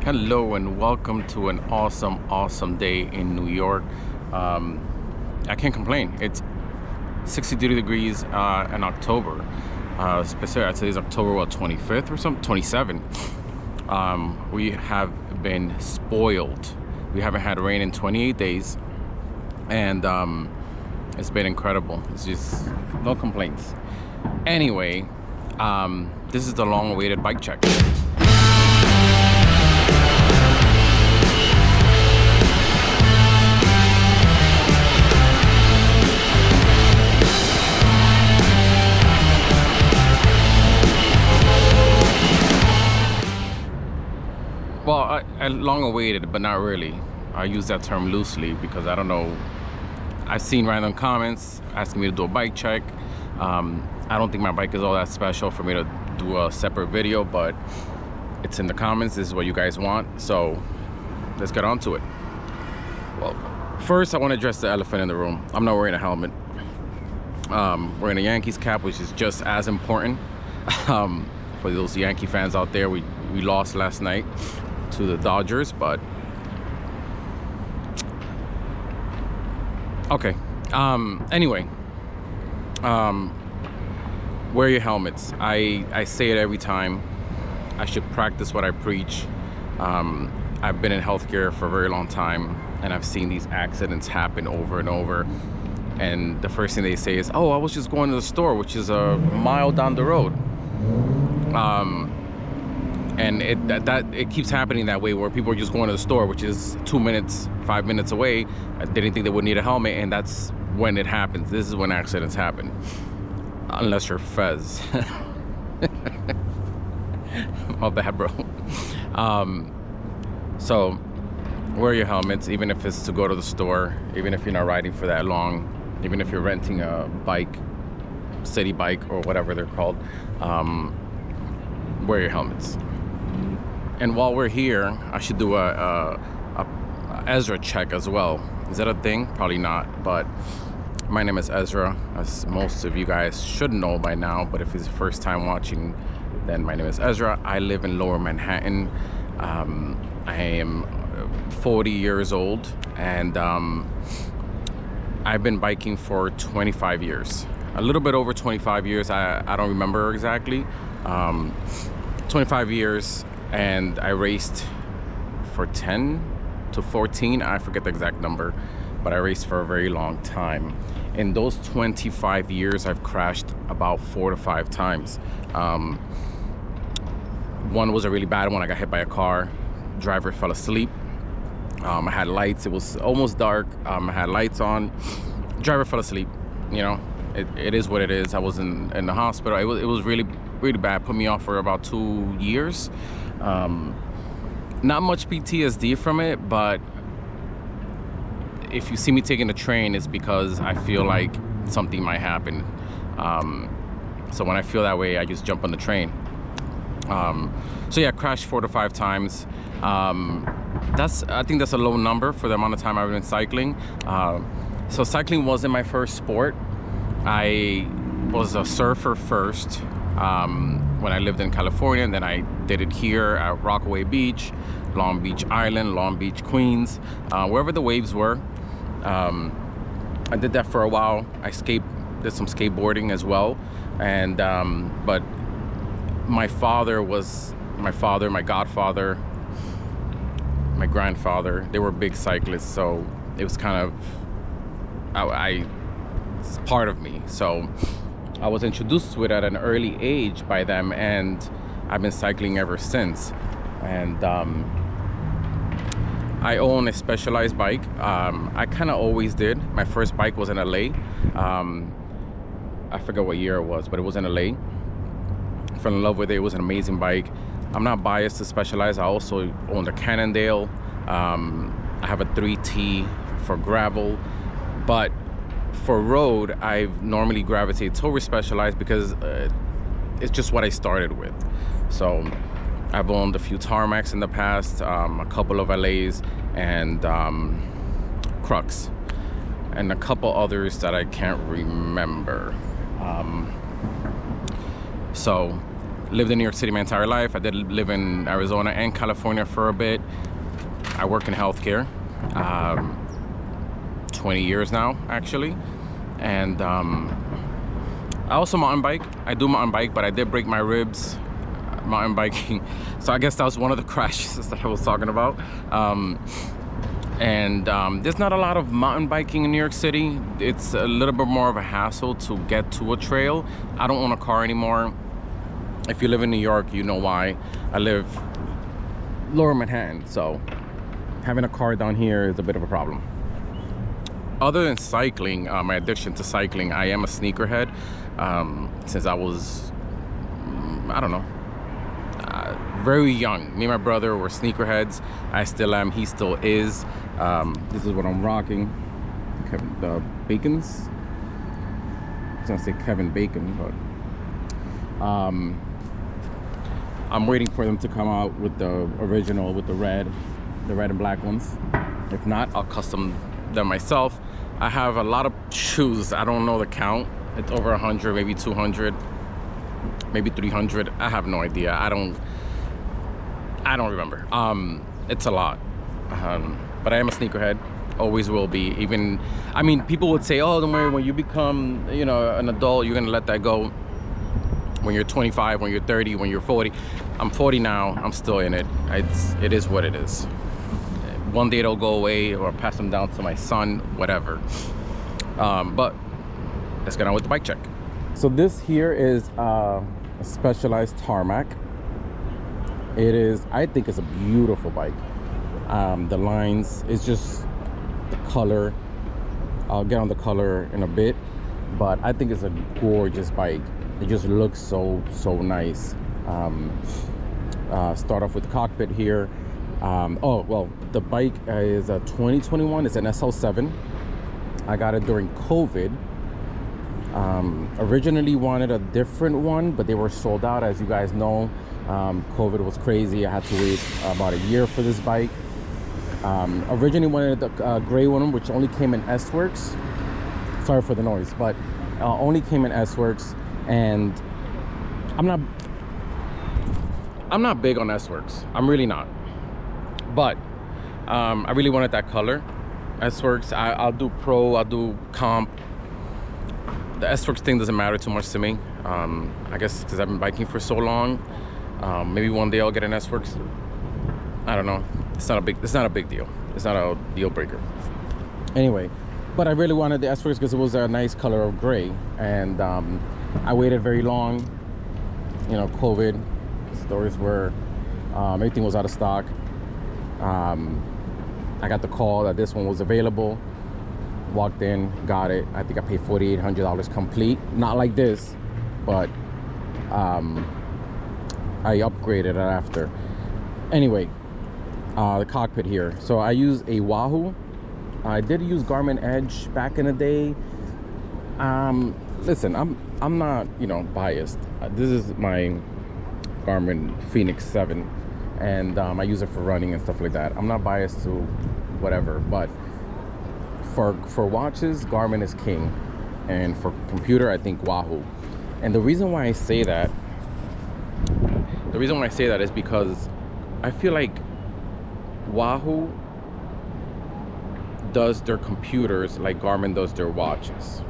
Hello and welcome to an awesome day in New York. I can't complain. It's 62 degrees in October. Specifically, I'd say it's October 25th or something, 27th. We have been spoiled. We haven't had rain in 28 days, and it's been incredible. It's just no complaints. Anyway, this is the long-awaited bike check. Well, I long awaited, but not really. I use that term loosely because I don't know. I've seen random comments asking me to do a bike check. I don't think my bike is all that special for me to do a separate video, but it's in the comments. This is what you guys want, so let's get on to it. Well, first I want to address the elephant in the room. I'm not wearing a helmet. Wearing a Yankees cap, which is just as important. For those Yankee fans out there, we lost last night to the Dodgers, but okay. Anyway, wear your helmets. I say it every time. I should practice what I preach. I've been in healthcare for a very long time, and I've seen these accidents happen over and over. And the first thing they say is, "Oh, I was just going to the store," which is a mile down the road. And it keeps happening that way, where people are just going to the store, which is 2 minutes, 5 minutes away. They didn't think they would need a helmet, and that's when it happens. This is when accidents happen, unless you're Fez. My bad, bro. So wear your helmets, even if it's to go to the store, even if you're not riding for that long, even if you're renting a bike, city bike or whatever they're called. Wear your helmets. And while we're here, I should do a Ezra check as well. Is that a thing? Probably not, but my name is Ezra, as most of you guys should know by now, but if it's the first time watching, then my name is Ezra. I live in Lower Manhattan. I am 40 years old, and I've been biking for 25 years. A little bit over 25 years. I don't remember exactly. 25 years, and I raced for 10 to 14. I forget the exact number, but I raced for a very long time. In those 25 years, I've crashed about 4 to 5 times. One was a really bad one. I got hit by a car. Driver fell asleep. I had lights. It was almost dark. I had lights on. Driver fell asleep. You know, it is what it is. I was in the hospital. It was really bad. Put me off for about 2 years. Not much PTSD from it, but if you see me taking the train, it's because I feel like something might happen. So when I feel that way, I just jump on the train. So yeah, crashed 4 to 5 times. I think that's a low number for the amount of time I've been cycling. So cycling wasn't my first sport. I was a surfer first when I lived in California, and then I did it here at Rockaway Beach, Long Beach Island, Long Beach, Queens, wherever the waves were. I did that for a while. I did some skateboarding as well, and but my father, my godfather, my grandfather, they were big cyclists, so it was kind of it's part of me. So I was introduced to it at an early age by them, and I've been cycling ever since. And I own a Specialized bike. I kind of always did. My first bike was in LA. I forget what year it was, but it was in LA. Fell in love with it. It was an amazing bike. I'm not biased to Specialized. I also own the Cannondale. I have a 3T for gravel, but for road, I've normally gravitated toward Specialized because it's just what I started with. So I've owned a few Tarmacs in the past, a couple of LAs, and Crux, and a couple others that I can't remember. So lived in New York City my entire life. I did live in Arizona and California for a bit. I work in healthcare, 20 years now actually. And I also mountain bike. I do mountain bike, but I did break my ribs mountain biking. So I guess that was one of the crashes that I was talking about. There's not a lot of mountain biking in New York City. It's a little bit more of a hassle to get to a trail. I don't own a car anymore. If you live in New York, you know why. I live lower Manhattan, so having a car down here is a bit of a problem. Other than cycling, my addiction to cycling, I am a sneakerhead. Since I was, I don't know, very young. Me and my brother were sneakerheads. I still am, he still is. This is what I'm rocking. The Bacons. I was gonna say Kevin Bacon, but I'm waiting for them to come out with the original, with the red and black ones. If not, I'll custom them myself. I have a lot of shoes. I don't know the count. It's over 100, maybe 200, maybe 300. I have no idea. I don't remember. It's a lot. But I am a sneakerhead. Always will be. Even, I mean, people would say, oh, don't worry, when you become, you know, an adult, you're gonna let that go. When you're 25, when you're 30, when you're 40. I'm 40 now. I'm still in it. It is what it is. One day it'll go away, or pass them down to my son, whatever. But let's get on with the bike check. So this here is a Specialized Tarmac. It is, I think it's a beautiful bike. The lines, it's just the color. I'll get on the color in a bit, but I think it's a gorgeous bike. It just looks so nice. Start off with the cockpit here. Oh, well, the bike is a 2021. It's an SL7. I got it during COVID. Originally wanted a different one, but they were sold out, as you guys know. COVID was crazy. I had to wait about a year for this bike. Originally wanted the gray one, which only came in S-Works. Sorry for the noise, but only came in S-Works. And I'm not big on S-Works. I'm really not. But I really wanted that color. S-Works, I'll do Pro, I'll do Comp. The S-Works thing doesn't matter too much to me. I guess because I've been biking for so long. Maybe one day I'll get an S-Works. I don't know. It's not a big deal. It's not a deal breaker. Anyway, but I really wanted the S-Works because it was a nice color of gray. And I waited very long. You know, COVID, stores were, everything was out of stock. I got the call that this one was available. Walked in, got it. I think I paid $4,800 complete. Not like this, but I upgraded it after. Anyway, the cockpit here. So I use a Wahoo. I did use Garmin Edge back in the day. Listen, I'm not, you know, biased. This is my Garmin Fenix 7, and I use it for running and stuff like that. I'm not biased to whatever, but for watches, Garmin is king, and for computer, I think Wahoo. And the reason why I say that is because I feel like Wahoo does their computers like Garmin does their watches,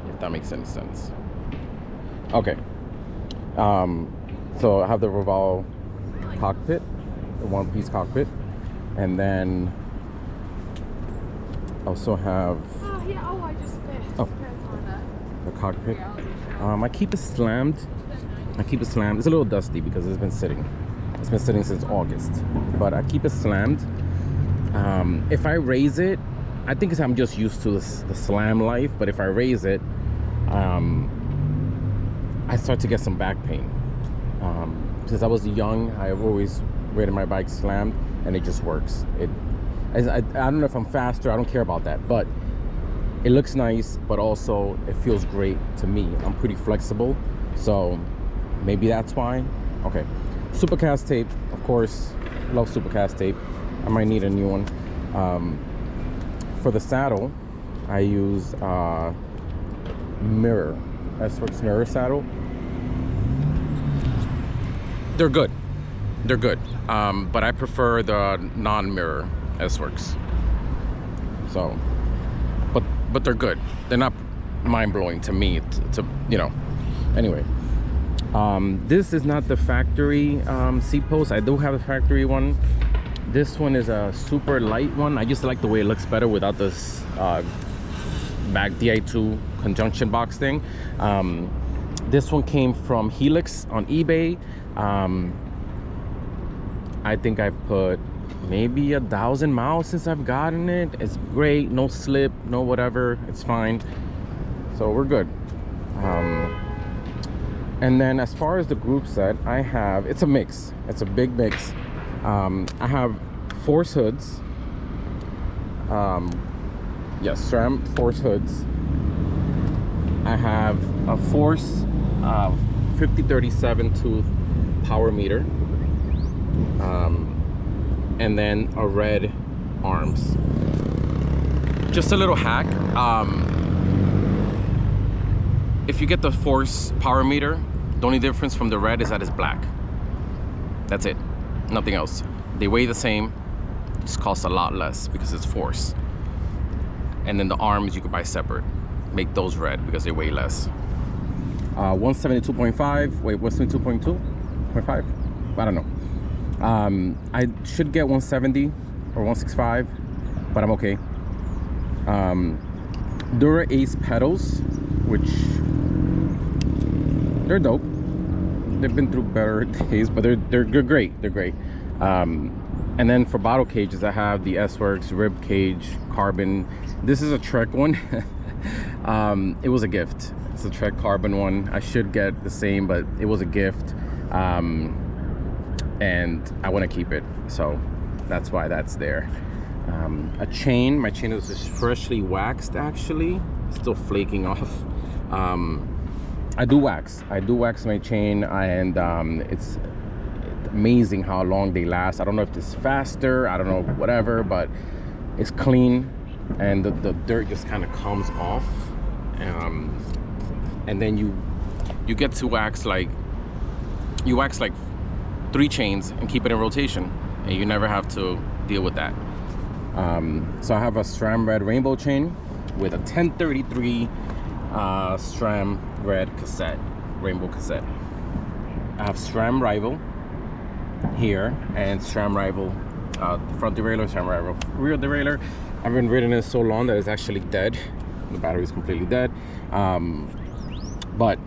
if that makes any sense. Okay, so I have the Revolve cockpit, the one-piece cockpit, and then also have the cockpit. I keep it slammed. It's a little dusty because it's been sitting since August, but I keep it slammed. If I raise it, I think I'm just used to the slam life, but if I raise it, I start to get some back pain. Since I was young, I've always rated my bike slammed, and it just works. I don't know if I'm faster, I don't care about that, but it looks nice, but also it feels great to me. I'm pretty flexible, so maybe that's why. Okay, Supercast tape, of course, love Supercast tape. I might need a new one. For the saddle, I use S-Works mirror saddle. they're good. They're good. But I prefer the non-mirror S-Works. So, but they're good. They're not mind-blowing to me. To you know. Anyway, this is not the factory seat post. I do have a factory one. This one is a super light one. I just like the way it looks better without this back Di2 conjunction box thing. This one came from Helix on eBay. I think I've put maybe 1,000 miles since I've gotten it. It's great, no slip, no whatever, it's fine. So we're good. And then as far as the group set, I have, it's a mix. It's a big mix. I have Force hoods. Yes, SRAM Force hoods. I have a Force 5037 tooth power meter. And then a red arms. Just a little hack. If you get the Force power meter, the only difference from the red is that it's black. That's it, nothing else. They weigh the same, just cost a lot less because it's Force. And then the arms you could buy separate. Make those red because they weigh less. 172.5, wait, 172.2.5? I don't know. I should get 170 or 165, but I'm okay. Dura Ace pedals, which they're dope. They've been through better days, but they're great. They're great. And then for bottle cages, I have the S-Works rib cage carbon. This is a Trek one. It was a gift. It's a Trek carbon one. I should get the same, but it was a gift. And I want to keep it, so that's why that's there. A chain, my chain is just freshly waxed, actually, still flaking off. I do wax my chain, and it's amazing how long they last. I don't know if it's faster, I don't know, whatever, but it's clean, and the dirt just kind of comes off. And then you get to wax like 3 chains and keep it in rotation, and you never have to deal with that. So I have a SRAM red rainbow chain with a 1033 SRAM red cassette, rainbow cassette. I have SRAM rival here and SRAM rival front derailleur, SRAM rival rear derailleur. I've been riding it so long that it's actually dead. The battery is completely dead. But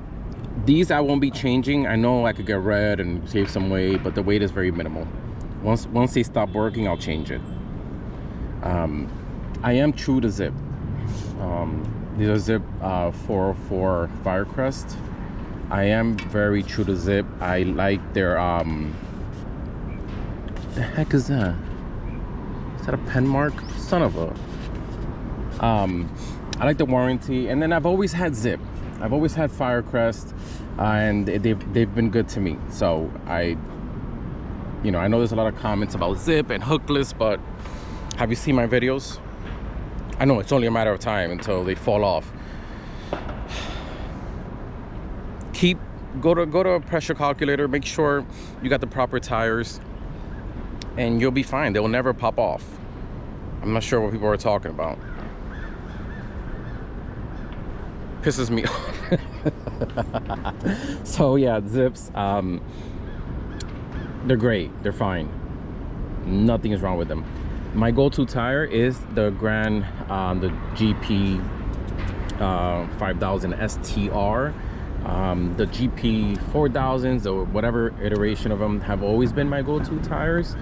these I won't be changing. I know I could get red and save some weight, but the weight is very minimal. Once they stop working, I'll change it. I am true to Zip. These are Zip 404 Firecrest. I am very true to Zip. I like their the heck is that? Is that a pen mark? Son of a. I like the warranty, and then I've always had Zip. I've always had Firecrest, and they've been good to me. So I know there's a lot of comments about Zip and hookless, but have you seen my videos? I know it's only a matter of time until they fall off. Go to a pressure calculator, make sure you got the proper tires, and you'll be fine. They will never pop off. I'm not sure what people are talking about. Pisses me off. So yeah, Zips, they're great, they're fine, nothing is wrong with them. My go-to tire is the the GP 5000 STR. The GP 4000s or whatever iteration of them have always been my go-to tires,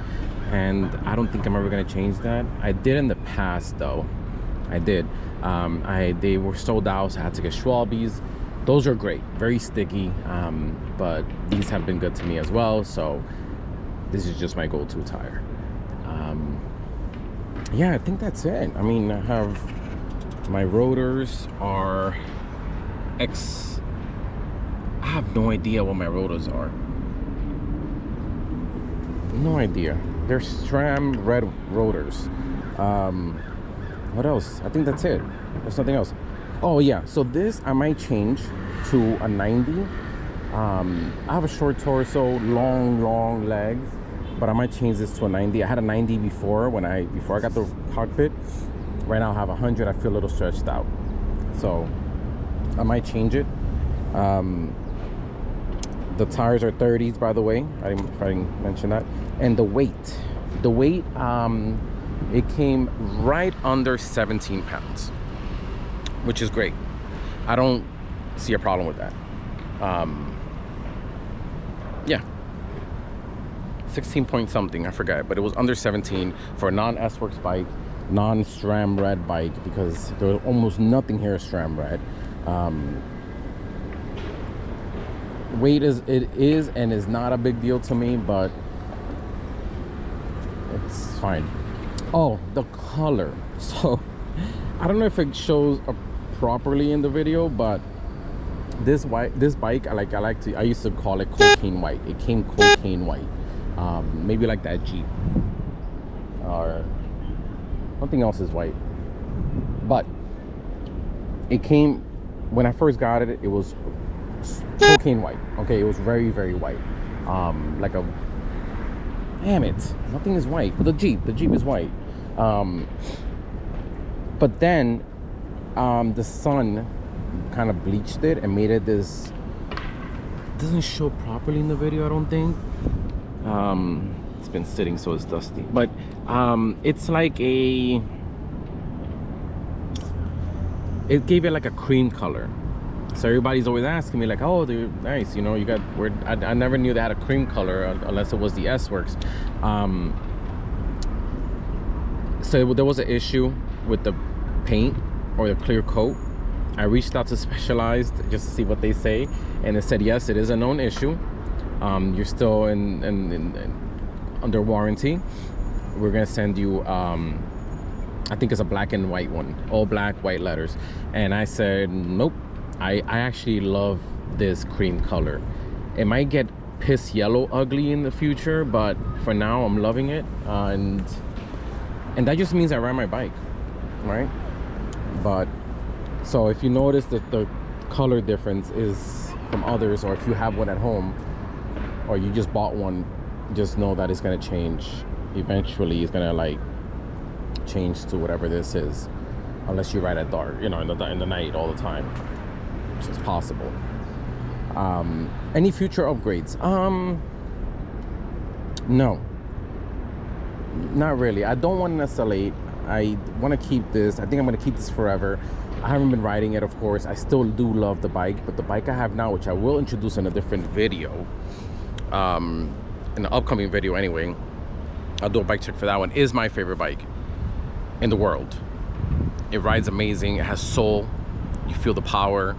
and I don't think I'm ever going to change that. I did in the past though. I did. They were sold out, so I had to get Schwalbe's. Those are great, very sticky, but these have been good to me as well, so this is just my go-to tire. Yeah, I think that's it. I mean, I have my rotors are I have no idea what my rotors are. No idea. They're SRAM red rotors. What else? I think that's it. There's nothing else. Oh yeah, so this I might change to a 90. I have a short torso, long legs, but I might change this to a 90. I had a 90 before before I got the cockpit. Right now I have 100. I feel a little stretched out, so I might change it. The tires are 30s, by the way. I didn't mention that. And the weight, it came right under 17 pounds, which is great. I don't see a problem with that. Yeah, 16 point something, I forgot, but it was under 17 for a non-S-Works bike, non-SRAM red bike, because there was almost nothing here SRAM red. Weight is and is not a big deal to me, but it's fine. Oh, the color. So I don't know if it shows properly in the video, but this bike I used to call it cocaine white. It came cocaine white. Maybe like that Jeep or something else is white, but it came when I first got it. It was cocaine white. Okay, it was very white. Like a, damn it, nothing is white, but the Jeep is white. But then the sun kind of bleached it and made it this. It doesn't show properly in the video, I don't think. It's been sitting, so it's dusty, but it's like it gave it like a cream color. So everybody's always asking me like, oh, they're nice, you know, you got, I never knew they had a cream color unless it was the S-Works. So there was an issue with the paint or the clear coat. I reached out to Specialized just to see what they say, and they said yes, it is a known issue. You're still under warranty. We're gonna send you I think it's a black and white one, all black, white letters. And I said nope. I actually love this cream color. It might get piss yellow ugly in the future, but for now I'm loving it. And that just means I ride my bike, right? But so if you notice that the color difference is from others, or if you have one at home or you just bought one, just know that it's going to change eventually. It's going to like change to whatever this is, unless you ride at dark, you know, in the night all the time, which is possible. Any future upgrades? No, not really. I don't want an SL8. I want to keep this. I think I'm going to keep this forever. I haven't been riding it, of course. I still do love the bike, but the bike I have now, which I will introduce in a different video, in the upcoming video anyway, I'll do a bike check for that one, is my favorite bike in the world. It rides amazing. It has soul. You feel the power.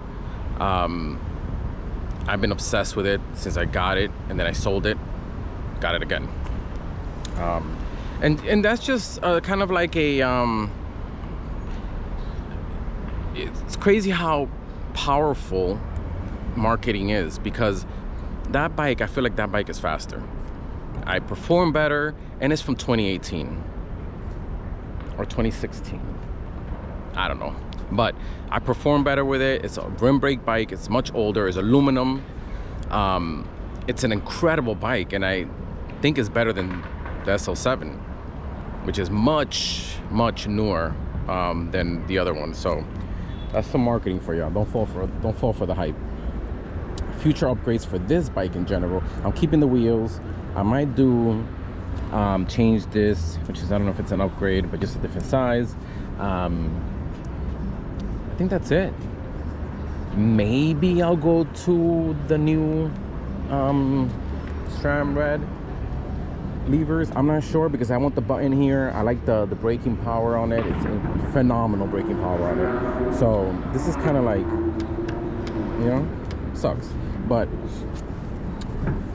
I've been obsessed with it since I got it, and then I sold it, got it again. And that's just kind of like a it's crazy how powerful marketing is, because that bike, I feel like that bike is faster. I perform better, and it's from 2018 or 2016. I don't know, but I perform better with it. It's a rim brake bike. It's much older. It's aluminum. It's an incredible bike, and I think it's better than the SL7, which is much newer than the other one. So that's some marketing for y'all. Don't fall for the hype. Future upgrades for this bike in general, I'm keeping the wheels. I might do change this, which is, I don't know if it's an upgrade, but just a different size. I think that's it. Maybe I'll go to the new SRAM red levers. I'm not sure, because I want the button here. I like the braking power on it. It's a phenomenal braking power on it. So this is kind of like, you know, sucks, but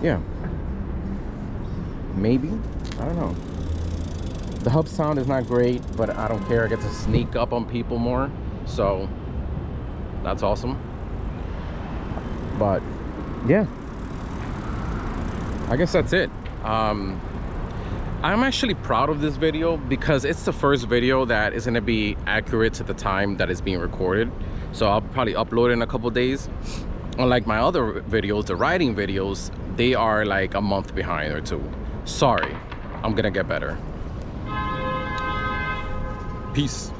yeah, maybe, I don't know. The hub sound is not great, but I don't care. I get to sneak up on people more, so that's awesome. But yeah, I guess that's it. I'm actually proud of this video, because it's the first video that is going to be accurate to the time that it's being recorded. So I'll probably upload it in a couple days. Unlike my other videos, the riding videos, they are like a month behind or 2. Sorry, I'm gonna get better. Peace.